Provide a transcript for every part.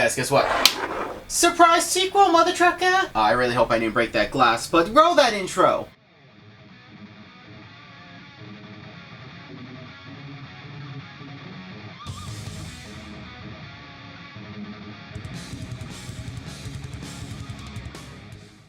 guys, guess what? Surprise sequel, mother trucker! I really hope I didn't break that glass, but roll that intro!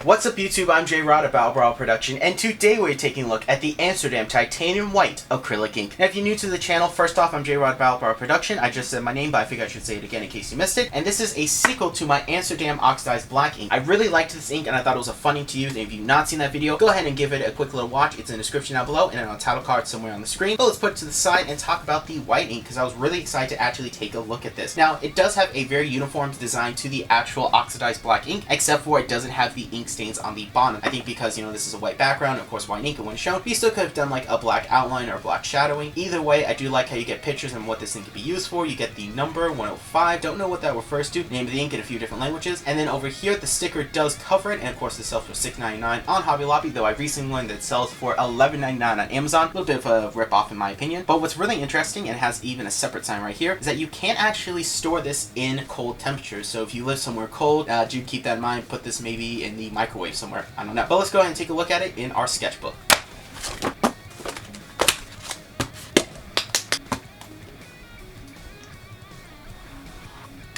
What's up YouTube, I'm J.Rod of BATTLEBRAWLERproductions, and today we're taking a look at the Amsterdam Titanium White Acrylic Ink. Now if you're new to the channel, first off, I'm J.Rod of BATTLEBRAWLERproductions. I just said my name, but I figured I should say it again in case you missed it. And this is a sequel to my Amsterdam Oxidized Black Ink. I really liked this ink and I thought it was a fun ink to use, and if you've not seen that video, go ahead and give it a quick little watch. It's in the description down below and on a title card somewhere on the screen. But let's put it to the side and talk about the white ink, because I was really excited to actually take a look at this. Now, it does have a very uniform design to the actual oxidized black ink, except for it doesn't have the ink stains on the bottom. I think because, you know, this is a white background, of course white ink and when shown, but you still could have done like a black outline or a black shadowing. Either way, I do like how you get pictures and what this thing could be used for. You get the number 105, don't know what that refers to, name of the ink in a few different languages, and then over here the sticker does cover it, and of course it sells for $6.99 on Hobby Lobby, though I recently learned that it sells for $11.99 on Amazon. A little bit of a rip-off in my opinion, but what's really interesting, and has even a separate sign right here, is that you can't actually store this in cold temperatures. So if you live somewhere cold, do keep that in mind. Put this maybe in the microwave somewhere, I don't know. But let's go ahead and take a look at it in our sketchbook.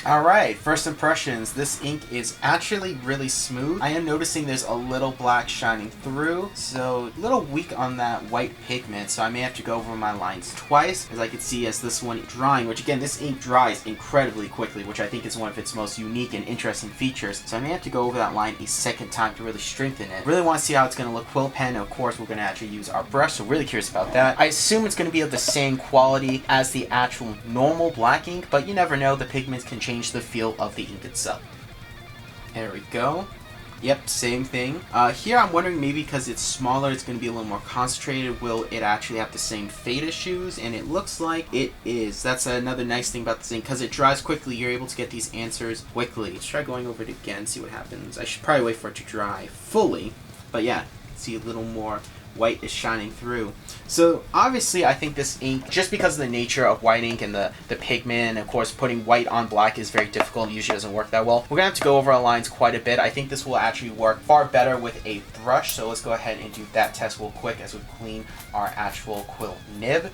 Alright, first impressions. This ink is actually really smooth. I am noticing there's a little black shining through, so a little weak on that white pigment, so I may have to go over my lines twice, as I can see as this one drying, which again, this ink dries incredibly quickly, which I think is one of its most unique and interesting features, so I may have to go over that line a second time to really strengthen it. Really want to see how it's going to look quill pen, and of course we're going to actually use our brush, so really curious about that. I assume it's going to be of the same quality as the actual normal black ink, but you never know, the pigments can change the feel of the ink itself. There we go. Yep, same thing. Here I'm wondering, maybe because it's smaller, it's going to be a little more concentrated. Will it actually have the same fade issues? And it looks like it is. That's another nice thing about this ink, because it dries quickly. You're able to get these answers quickly. Let's try going over it again, see what happens. I should probably wait for it to dry fully, but yeah, see a little more white is shining through. So obviously I think this ink, just because of the nature of white ink and the pigment, and of course putting white on black is very difficult, usually doesn't work that well. We're gonna have to go over our lines quite a bit. I think this will actually work far better with a brush, so let's go ahead and do that test real quick as we clean our actual quill nib.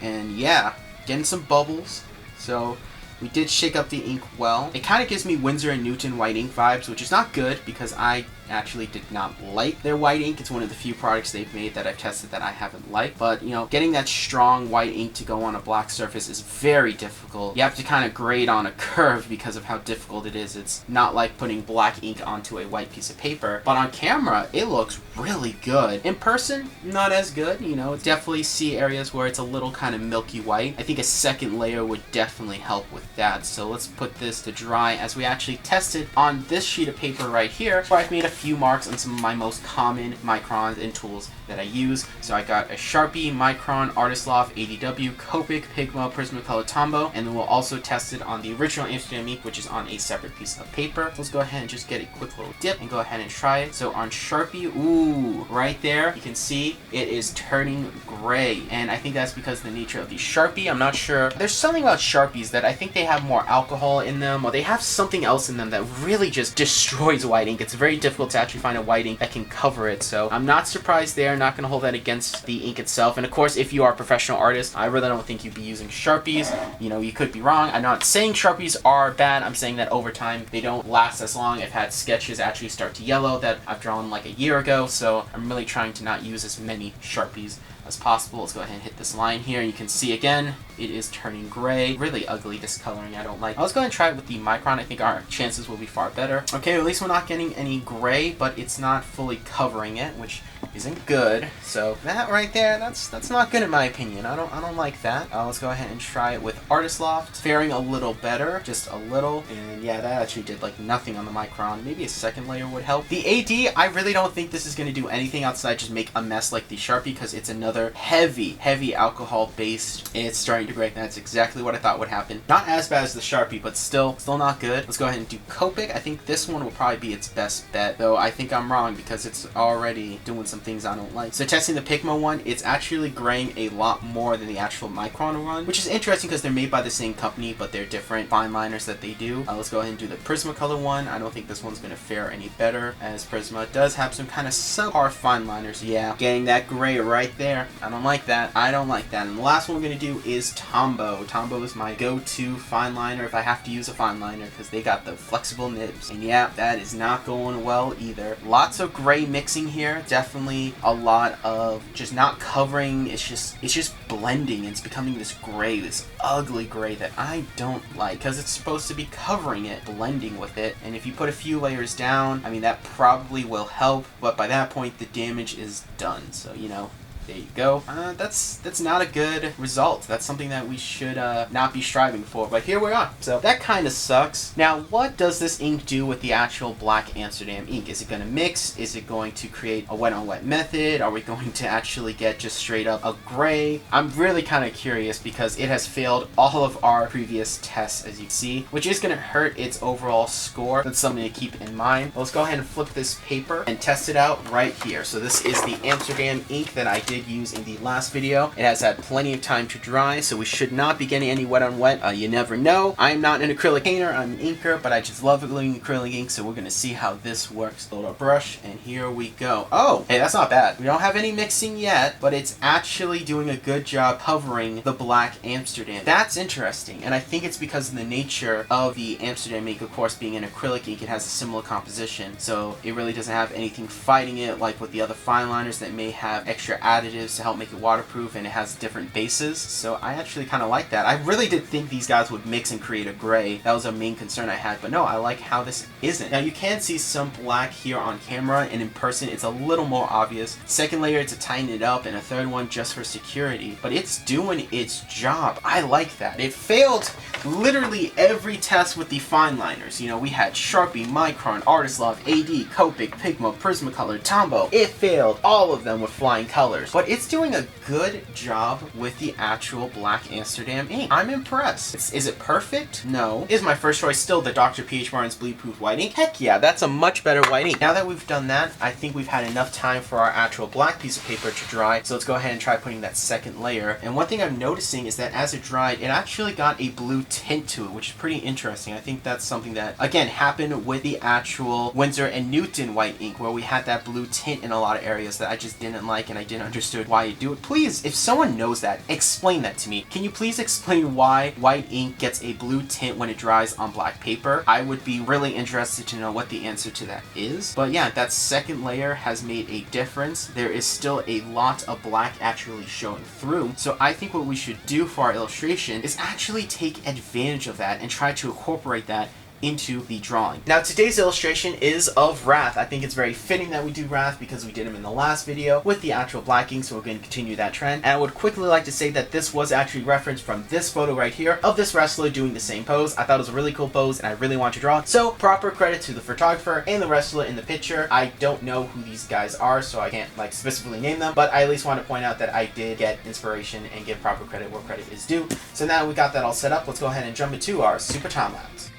And yeah, getting some bubbles. So we did shake up the ink well. It kind of gives me Winsor & Newton white ink vibes, which is not good because I actually did not like their white ink. It's one of the few products they've made that I've tested that I haven't liked. But, you know, getting that strong white ink to go on a black surface is very difficult. You have to kind of grade on a curve because of how difficult it is. It's not like putting black ink onto a white piece of paper. But on camera, it looks really good. In person, not as good. You know, definitely see areas where it's a little kind of milky white. I think a second layer would definitely help with that. So let's put this to dry as we actually tested on this sheet of paper right here, where I've made a few marks on some of my most common microns and tools that I use. So I got a Sharpie, Micron, Artist Loft, ADW, Copic, Pigma, Prismacolor Tombow, and then we'll also test it on the original Amsterdam ink, which is on a separate piece of paper. Let's go ahead and just get a quick little dip and go ahead and try it. So on Sharpie, ooh, right there, you can see it is turning gray, and I think that's because of the nature of the Sharpie. I'm not sure. There's something about Sharpies that I think they have more alcohol in them, or they have something else in them that really just destroys white ink. It's very difficult to actually find a white ink that can cover it, so I'm not surprised there. Not going to hold that against the ink itself. And of course, if you are a professional artist, I really don't think you'd be using Sharpies. You know, you could be wrong. I'm not saying Sharpies are bad. I'm saying that over time they don't last as long. I've had sketches actually start to yellow that I've drawn like a year ago, so I'm really trying to not use as many Sharpies as possible. Let's go ahead and hit this line here. You can see again, it is turning gray. Really ugly discoloring, I don't like. Let's go ahead and try it with the Micron. I think our chances will be far better. Okay, at least we're not getting any gray, but it's not fully covering it, which isn't good. So that right there, that's not good in my opinion. I don't like that. Let's go ahead and try it with Artist Loft. Faring a little better, just a little. And yeah, that actually did like nothing on the Micron. Maybe a second layer would help. The AD, I really don't think this is going to do anything outside just make a mess like the Sharpie, because it's another heavy alcohol based. It's starting to break. That's exactly what I thought would happen. Not as bad as the Sharpie, but still not good. Let's go ahead and do Copic. I think this one will probably be its best bet, though I think I'm wrong because it's already doing some some things I don't like. So testing the Pigma one, it's actually graying a lot more than the actual Micron one, which is interesting because they're made by the same company, but they're different fine liners that they do. Let's go ahead and do the Prismacolor one. I don't think this one's going to fare any better, as Prisma does have some kind of subpar fine liners. Yeah, getting that gray right there. I don't like that. I don't like that. And the last one we're going to do is Tombow. Tombow is my go-to fine liner if I have to use a fine liner, because they got the flexible nibs. And yeah, that is not going well either. Lots of gray mixing here. Definitely a lot of just not covering. It's just blending. It's becoming this gray, this ugly gray that I don't like, because it's supposed to be covering it, blending with it. And if you put a few layers down, I mean, that probably will help, but by that point the damage is done. So, you know, there you go. That's not a good result. That's something that we should not be striving for, but here we are. So that kind of sucks. Now, what does this ink do with the actual black Amsterdam ink? Is it going to mix? Is it going to create a wet-on-wet method? Are we going to actually get just straight up a gray? I'm really kind of curious, because it has failed all of our previous tests, as you can see, which is going to hurt its overall score. That's something to keep in mind. Let's go ahead and flip this paper and test it out right here. So this is the Amsterdam ink that I did use in the last video. It has had plenty of time to dry, so we should not be getting any wet on wet. You never know. I'm not an acrylic painter, I'm an inker, but I just love gluing acrylic ink, so we're gonna see how this works. Load our brush, and here we go. Oh, hey, that's not bad. We don't have any mixing yet, but it's actually doing a good job covering the black Amsterdam. That's interesting, and I think it's because of the nature of the Amsterdam ink, of course, being an acrylic ink, it has a similar composition, so it really doesn't have anything fighting it like with the other fine liners that may have extra additives to help make it waterproof, and it has different bases. So I actually kind of like that. I really did think these guys would mix and create a gray. That was a main concern I had, but no, I like how this isn't. Now you can see some black here on camera, and in person it's a little more obvious. Second layer to tighten it up, and a third one just for security, but it's doing its job. I like that. It failed literally every test with the fine liners. You know, we had Sharpie, Micron, Artist Love, AD, Copic, Pigma, Prismacolor, Tombow. It failed all of them with flying colors, but it's doing a good job with the actual black Amsterdam ink. I'm impressed. Is it perfect? No. Is my first choice still the Dr. P.H. Martin's bleed proof white ink? Heck yeah, that's a much better white ink. Now that we've done that, I think we've had enough time for our actual black piece of paper to dry, so let's go ahead and try putting that second layer. And one thing I'm noticing is that as it dried, it actually got a blue tint to it, which is pretty interesting. I think that's something that, again, happened with the actual Winsor & Newton white ink, where we had that blue tint in a lot of areas that I just didn't like, and I didn't understand why you do it. Please, if someone knows that, explain that to me. Can you please explain why white ink gets a blue tint when it dries on black paper? I would be really interested to know what the answer to that is. But yeah, that second layer has made a difference. There is still a lot of black actually showing through. So I think what we should do for our illustration is actually take advantage of that and try to incorporate that into the drawing. Now today's illustration is of Wrath. I think it's very fitting that we do Wrath because we did him in the last video with the actual black ink, so we're going to continue that trend. And I would quickly like to say that this was actually referenced from this photo right here of this wrestler doing the same pose. I thought it was a really cool pose and I really want to draw it. So proper credit to the photographer and the wrestler in the picture. I don't know who these guys are, so I can't like specifically name them, but I at least want to point out that I did get inspiration and give proper credit where credit is due. So now we got that all set up, let's go ahead and jump into our super time lapse.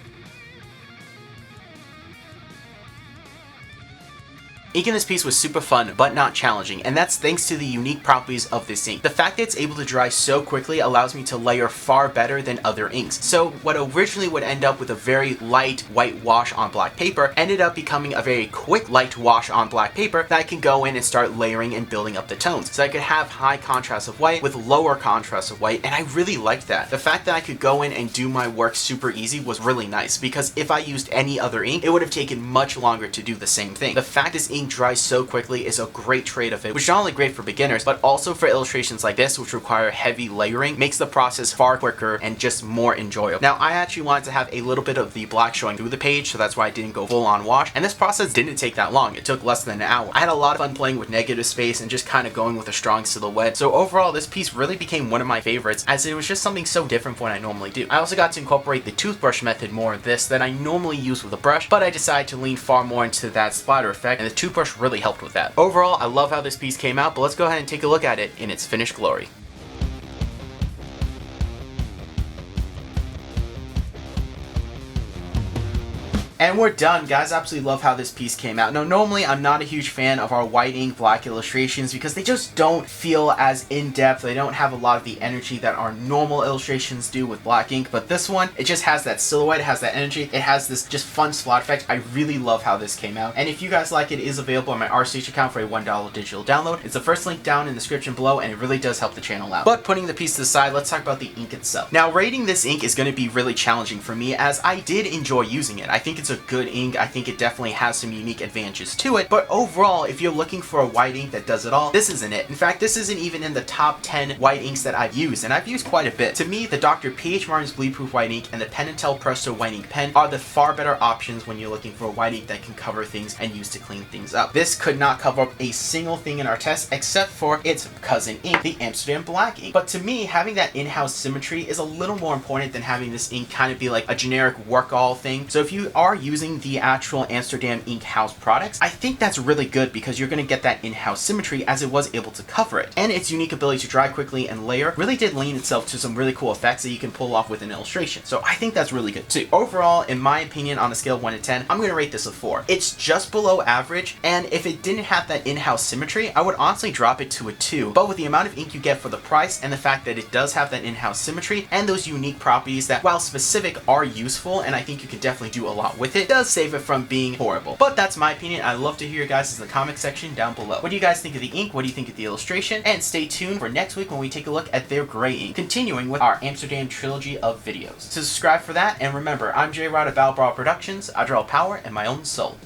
Inking this piece was super fun, but not challenging, and that's thanks to the unique properties of this ink. The fact that it's able to dry so quickly allows me to layer far better than other inks. So what originally would end up with a very light white wash on black paper ended up becoming a very quick light wash on black paper that I can go in and start layering and building up the tones. So I could have high contrast of white with lower contrast of white, and I really liked that. The fact that I could go in and do my work super easy was really nice, because if I used any other ink, it would have taken much longer to do the same thing. The fact this ink dries so quickly is a great trait of it, which is not only great for beginners, but also for illustrations like this, which require heavy layering, makes the process far quicker and just more enjoyable. Now, I actually wanted to have a little bit of the black showing through the page, so that's why I didn't go full on wash, and this process didn't take that long. It took less than an hour. I had a lot of fun playing with negative space and just kind of going with a strong silhouette, so overall this piece really became one of my favorites, as it was just something so different from what I normally do. I also got to incorporate the toothbrush method more of this than I normally use with a brush, but I decided to lean far more into that splatter effect, and the toothbrush really helped with that. Overall, I love how this piece came out, but let's go ahead and take a look at it in its finished glory. And we're done, guys. Absolutely love how this piece came out. Now, normally I'm not a huge fan of our white ink black illustrations because they just don't feel as in-depth. They don't have a lot of the energy that our normal illustrations do with black ink, but this one, it just has that silhouette, it has that energy, it has this just fun splash effect. I really love how this came out. And if you guys like it, is available on my RCH account for a $1 digital download. It's the first link down in the description below, and it really does help the channel out. But putting the piece to the side, let's talk about the ink itself. Now, rating this ink is going to be really challenging for me, as I did enjoy using it. I think it's a good ink. I think it definitely has some unique advantages to it, but overall, if you're looking for a white ink that does it all, this isn't it. In fact, this isn't even in the top 10 white inks that I've used, and I've used quite a bit. To me, the Dr. P.H. Martin's Bleed Proof White Ink and the Penn & Teller Presto White Ink Pen are the far better options when you're looking for a white ink that can cover things and use to clean things up. This could not cover up a single thing in our test except for its cousin ink, the Amsterdam Black ink. But to me, having that in-house symmetry is a little more important than having this ink kind of be like a generic work-all thing. So if you are using the actual Amsterdam ink house products, I think that's really good because you're going to get that in-house symmetry as it was able to cover it. And its unique ability to dry quickly and layer really did lend itself to some really cool effects that you can pull off with an illustration. So I think that's really good. So overall, in my opinion, on a scale of 1 to 10, I'm going to rate this a 4. It's just below average, and if it didn't have that in-house symmetry, I would honestly drop it to a 2. But with the amount of ink you get for the price and the fact that it does have that in-house symmetry and those unique properties that, while specific, are useful, and I think you can definitely do a lot with it, does save it from being horrible. But that's my opinion. I'd love to hear your guys in the comment section down below. What do you guys think of the ink? What do you think of the illustration? And stay tuned for next week when we take a look at their gray ink, continuing with our Amsterdam trilogy of videos. So subscribe for that, and remember, I'm J.Rod of BATTLEBRAWLERproductions. I draw power in my own soul.